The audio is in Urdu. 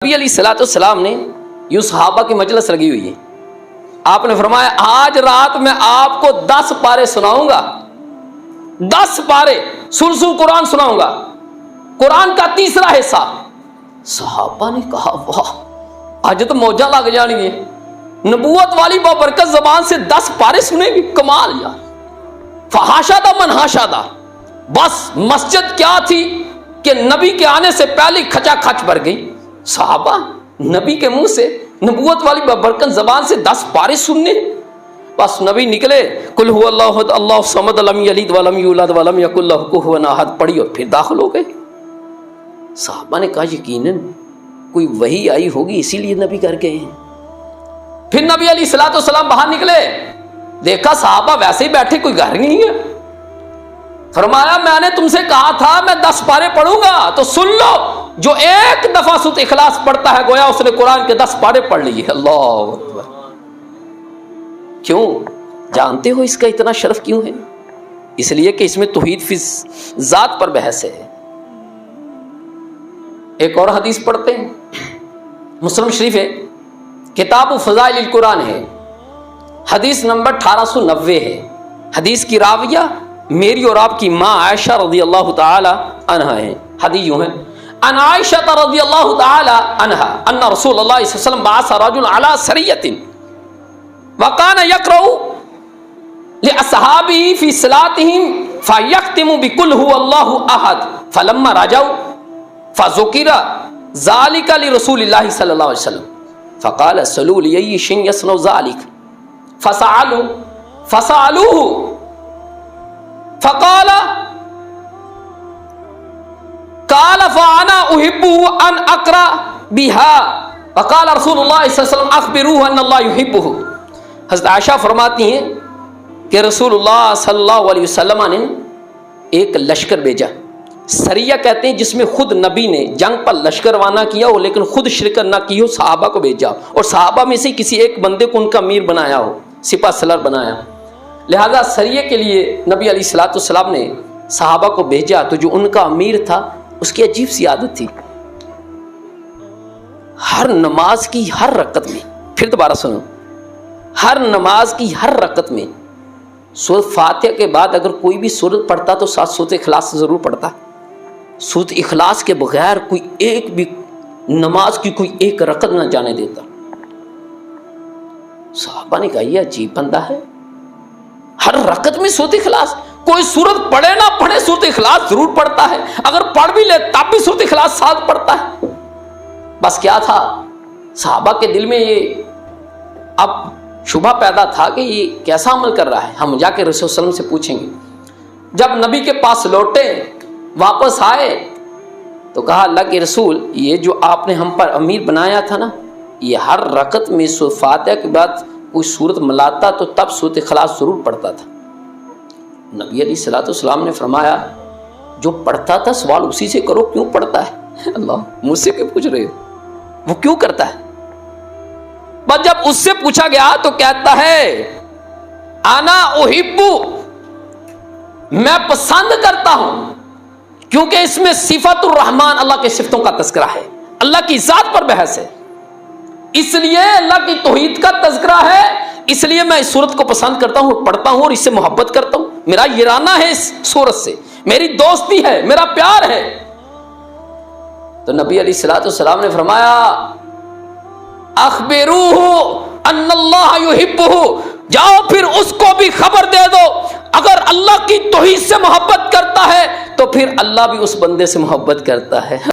نبی علیہ الصلوۃ والسلام نے یوں صحابہ کی مجلس لگی ہوئی ہے، آپ نے فرمایا آج رات میں آپ کو 10 پارے سناؤں گا، 10 پارے سلسل قرآن سناؤں گا، قرآن کا تیسرا حصہ۔ صحابہ نے کہا واہ آج تو موجہ لگ جانی ہے، نبوت والی بابرکت زبان سے 10 پارے سنیں گی، کمال یار۔ فحاشا من حاشا، بس مسجد کیا تھی کہ نبی کے آنے سے پہلے کھچا کھچ بھر گئی۔ صحابہ نبی کے منہ سے نبوت والی بابرکت زبان سے 10 پارے سننے، بس نبی نکلے قل هو اللہ احد اللہ الصمد لم یلد ولم یولد ولم یکن لہ کفوا احد پڑھی اور پھر داخل ہو گئے۔ صحابہ نے کہا یقیناً کوئی وحی آئی ہوگی اسی لیے نبی کر گئے ہیں۔ پھر نبی علیہ الصلوۃ والسلام باہر نکلے، دیکھا صحابہ ویسے ہی بیٹھے، کوئی گھر نہیں ہے۔ فرمایا میں نے تم سے کہا تھا میں 10 پارے پڑھوں گا تو سن لو، جو ایک دفعہ سورۃ اخلاص پڑھتا ہے گویا اس نے قرآن کے 10 پارے پڑھ لیے۔ اللہ اکبر۔ کیوں جانتے ہو اس کا اتنا شرف کیوں ہے؟ اس لیے کہ اس میں توحید فی ذات پر بحث ہے۔ ایک اور حدیث پڑھتے ہیں، مسلم شریف ہے، کتاب فضائل القرآن ہے، حدیث نمبر 1890 ہے۔ حدیث کی راویہ میری اور آپ کی ماں عائشہ رضی اللہ تعالی عنہا ہے۔ حدیث یوں ہے، ان عائشہ رضی اللہ تعالی عنہا ان رسول اللہ صلی اللہ علیہ وسلم بعث رجل علی سریۃ وکان یقرأ لاصحابہ فی صلاتہم فیختم بقل هو اللہ احد فلما رجعوا فذکر ذلك لرسول اللہ صلی اللہ علیہ وسلم فقال سلوا لأي شيء يصنع ذلك فسألوه فقال فانا احب ان اقرا بها فقال رسول اللہ صلی اللہ علیہ وسلم اخبروه ان اللہ يحبه۔ حضرت عائشہ فرماتی ہیں کہ رسول اللہ صلی اللہ علیہ وسلم نے ایک لشکر بھیجا، سریہ کہتے ہیں جس میں خود نبی نے جنگ پر لشکر روانہ کیا ہو لیکن خود شرکت نہ کی ہو، صحابہ کو بھیجا اور صحابہ میں سے کسی ایک بندے کو ان کا امیر بنایا ہو، سپہ سالار بنایا۔ لہذا سریہ کے لیے نبی علیہ الصلوۃ والسلام نے صحابہ کو بھیجا تو جو ان کا امیر تھا اس کی عجیب سی عادت تھی، ہر نماز کی ہر رکعت میں، پھر دوبارہ سنو، ہر نماز کی ہر رکعت میں سورۃ فاتحہ کے بعد اگر کوئی بھی سورت پڑھتا تو ساتھ سورۃ اخلاص ضرور پڑھتا۔ سورۃ اخلاص کے بغیر کوئی ایک بھی نماز کی کوئی ایک رکعت نہ جانے دیتا۔ صحابہ نے کہا یہ عجیب بندہ ہے، ہر رکعت میں سورۃ اخلاص، کوئی سورت پڑھے نہ پڑھے سورۃ اخلاص ضرور پڑھتا ہے، اگر پڑھ بھی لے تب بھی سورۃ اخلاص ساتھ پڑھتا ہے۔ بس کیا تھا صحابہ کے دل میں یہ اب شبہ پیدا تھا کہ یہ کیسا عمل کر رہا ہے، ہم جا کے رسول صلی اللہ علیہ وسلم سے پوچھیں گے۔ جب نبی کے پاس لوٹے واپس آئے تو کہا اللہ کے رسول یہ جو آپ نے ہم پر امیر بنایا تھا نا، یہ ہر رکعت میں سورۃ فاتحہ کے بعد کوئی سورت ملاتا تو تب سورۃ اخلاص ضرور پڑھتا تھا۔ نبی علیہ الصلوۃ والسلام نے فرمایا جو پڑھتا تھا سوال اسی سے کرو، کیوں پڑھتا ہے؟ اللہ مجھ سے کیوں پوچھ رہے ہو، وہ کیوں کرتا ہے؟ بس جب اس سے پوچھا گیا تو کہتا ہے انا احب، میں پسند کرتا ہوں، کیونکہ اس میں صفت الرحمان اللہ کے صفتوں کا تذکرہ ہے، اللہ کی ذات پر بحث ہے، اس لیے اللہ کی توحید کا تذکرہ ہے، اس لیے میں اس صورت کو پسند کرتا ہوں، پڑھتا ہوں اور اس سے محبت کرتا ہوں، میرا یرانہ ہے اس صورت سے، میری دوستی ہے، میرا پیار ہے۔ تو نبی علیہ الصلوۃ والسلام نے فرمایا اخبروہ ان اللہ یحبہ، جاؤ پھر اس کو بھی خبر دے دو اگر اللہ کی توحید سے محبت کرتا ہے تو پھر اللہ بھی اس بندے سے محبت کرتا ہے۔